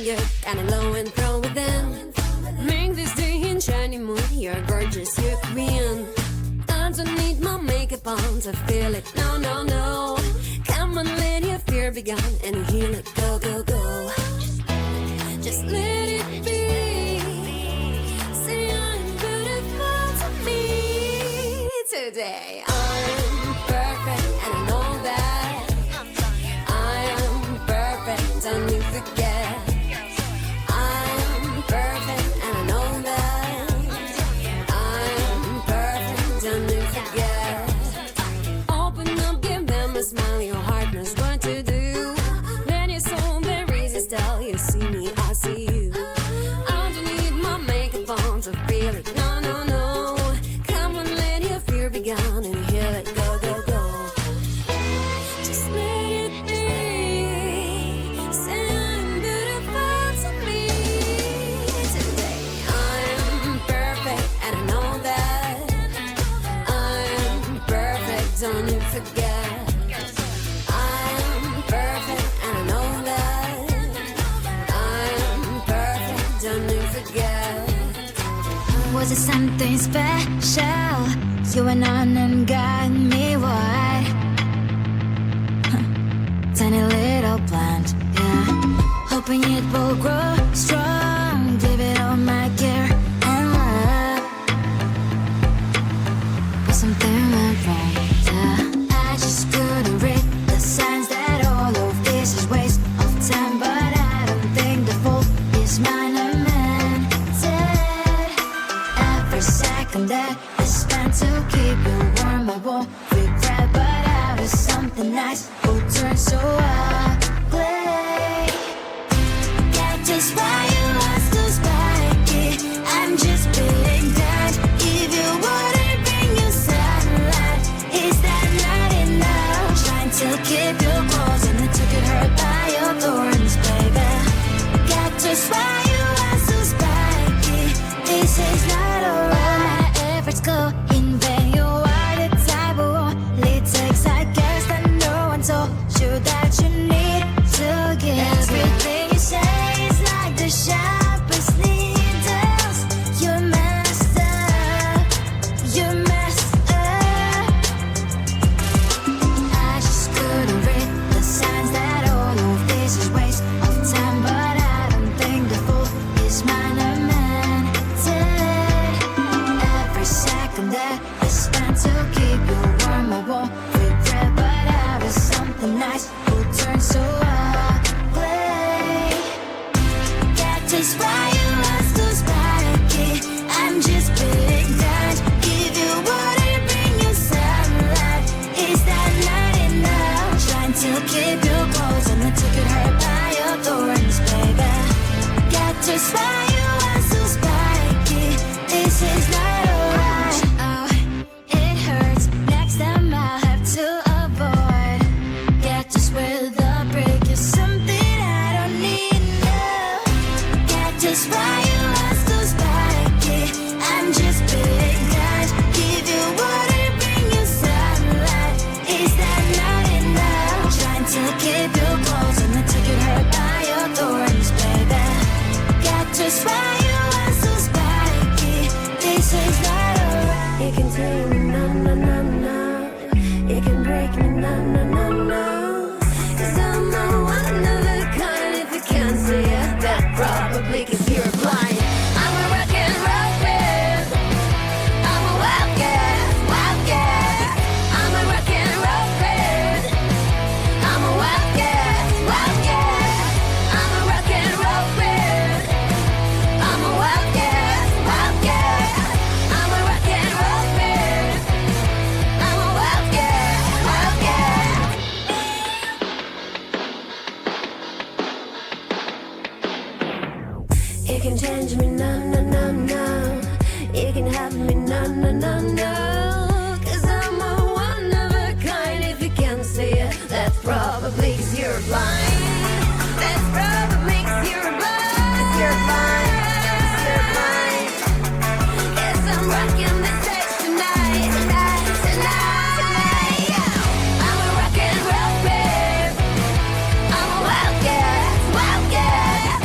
you kinda low and throw with them. Make this day in shiny mood. You're gorgeous, you're queen. I don't need my makeup on to feel it. No, no, no. Come on, let your fear be gone and heal it. Go, go, go. Just let it be. Say I'm beautiful to me today. I'm perfect and I know that. I am perfect, don't you forget. I'm perfect and I know that. I'm perfect, don't you forget. Open up, give them a smile, your heart knows what to do. Let your soul there resist, tell you see me, I see you. I don't need my makeup on to feel it, no, no, no. Come on, let your fear be gone and heal it, go, go, go. Just let it be. Say I'm beautiful to me today. I'm perfect and I know that. I'm perfect, don't you forget. I'm perfect and I know that. I'm perfect, don't you forget. Was it something special? You went on and got me wide. Tiny little plant, yeah. Hoping it will grow strong. Give it all my care and love. But something went wrong, yeah. I just couldn't read the signs that all of this is waste of time. But I don't think the fault is mine. I'm mental. Every second that I spent to keep you warm, I won't regret. But out of something nice will turn so ugly. That is why you are so spiky. I'm just being kind. If you wouldn't bring you sunlight, is that not enough? Trying to keep you close and then took it hurt by your thorns, baby. That is why you are so spiky. This is not alright. My efforts go in vain. You are the type who only takes, I guess that no one told you that you need to give. Everything you say is like the sharpest needles. You messed up. You messed up. I just couldn't read the signs that all of this is waste of time. But I don't think the fault is mine. I meant it. Every second that I spent to keep you warm, I won't regret. But out of something nice will turn so ugly. That is why you are so spiky. I'm just being kind. If you wouldn't bring you sunlight, is that not enough? Trying to keep you close and then took it hurt by your thorns, baby. That is why you are so spiky. This is not alright. Oh, it hurts. Next time I'll have to avoid. Get just with a break is something I don't need now. That is why you are so spiky. I'm just being kind. If you wouldn't bring you sunlight, is that not enough? Trying to keep you close and then took it hurt by your thorns, baby. That is why you are so spiky. This is not alright. You can tell me no, no, no, no. You can break me no, no, no, no. 'Cause I'm a one of a kind. If you can't see it, that probably 'cause you're blind. I'm a rock and roll kid. I'm a wild kid, wild kid. I'm a rock and roll kid. I'm a wild kid, wild kid. I'm a rock and roll kid. I'm a wild kid, wild kid. I'm a rock and roll kid. I'm a wild kid, wild kid. You can change me, no, no, no, no. You can have me, no, no, no, no. 'Cause I'm a one of a kind. If you can't see it, that's probably 'cause you're blind. That's probably 'cause you're blind. 'Cause you're blind. 'Cause you're blind. 'Cause I'm rocking the stage tonight, tonight, tonight, tonight. I'm a rock and roll babe. I'm a wild cat, wild cat.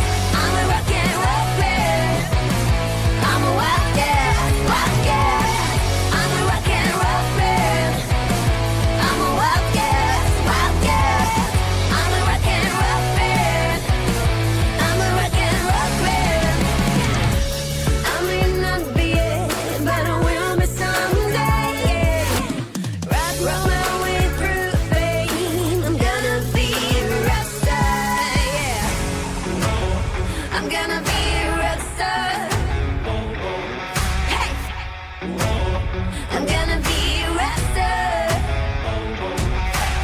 I'm gonna be arrested.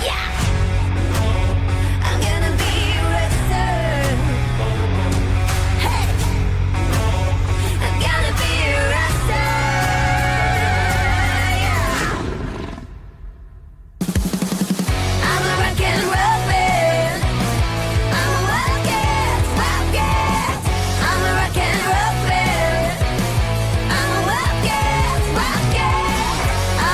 Yeah. I'm gonna be arrested. Hey. I'm gonna be arrested. Yeah. I'm a rock and roll band. I'm a wildcat, wildcat. I'm a rock and roll band. I'm a wildcat, wildcat.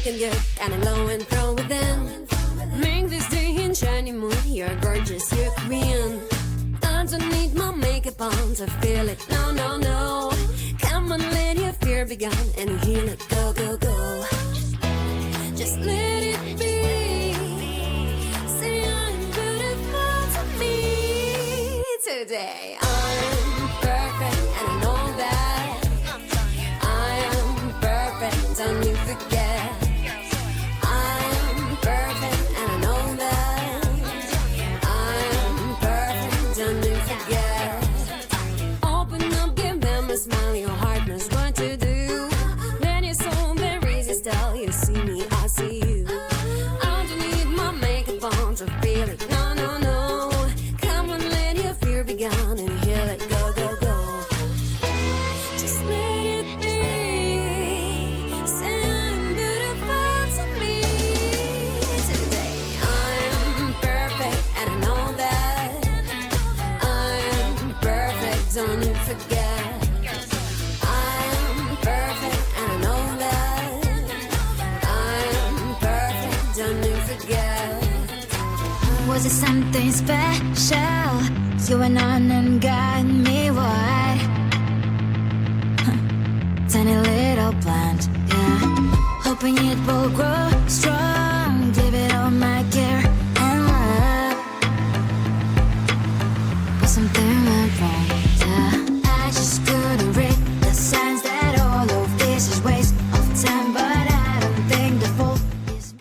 looking good, and low and throw within. Make this day in shiny mood. You're gorgeous, you're queen. I don't need my makeup on to feel it. No, no, no. Come on, let your fear be gone and heal it. Go, go, go. Just let it be. Say I'm beautiful to me today. I'm perfect and I know that. I am perfect, don't you forget. I'm perfect and I know that. I'm perfect, don't you forget. Open up, give them a smile, your heart knows what to do. Let your soul there resist, tell you see me, I see you. I don't need my makeup on to feel it, no, no, no. Come on, let your fear be gone and heal it, go, go, go. Just let it be. Say I'm beautiful to me today. I'm perfect and I know that. I'm perfect, don't you forget. I'm perfect and I know that. I'm perfect, don't you forget. Was it something special? You went on and got me wide. Tiny little plant, yeah. Hoping it will grow strong.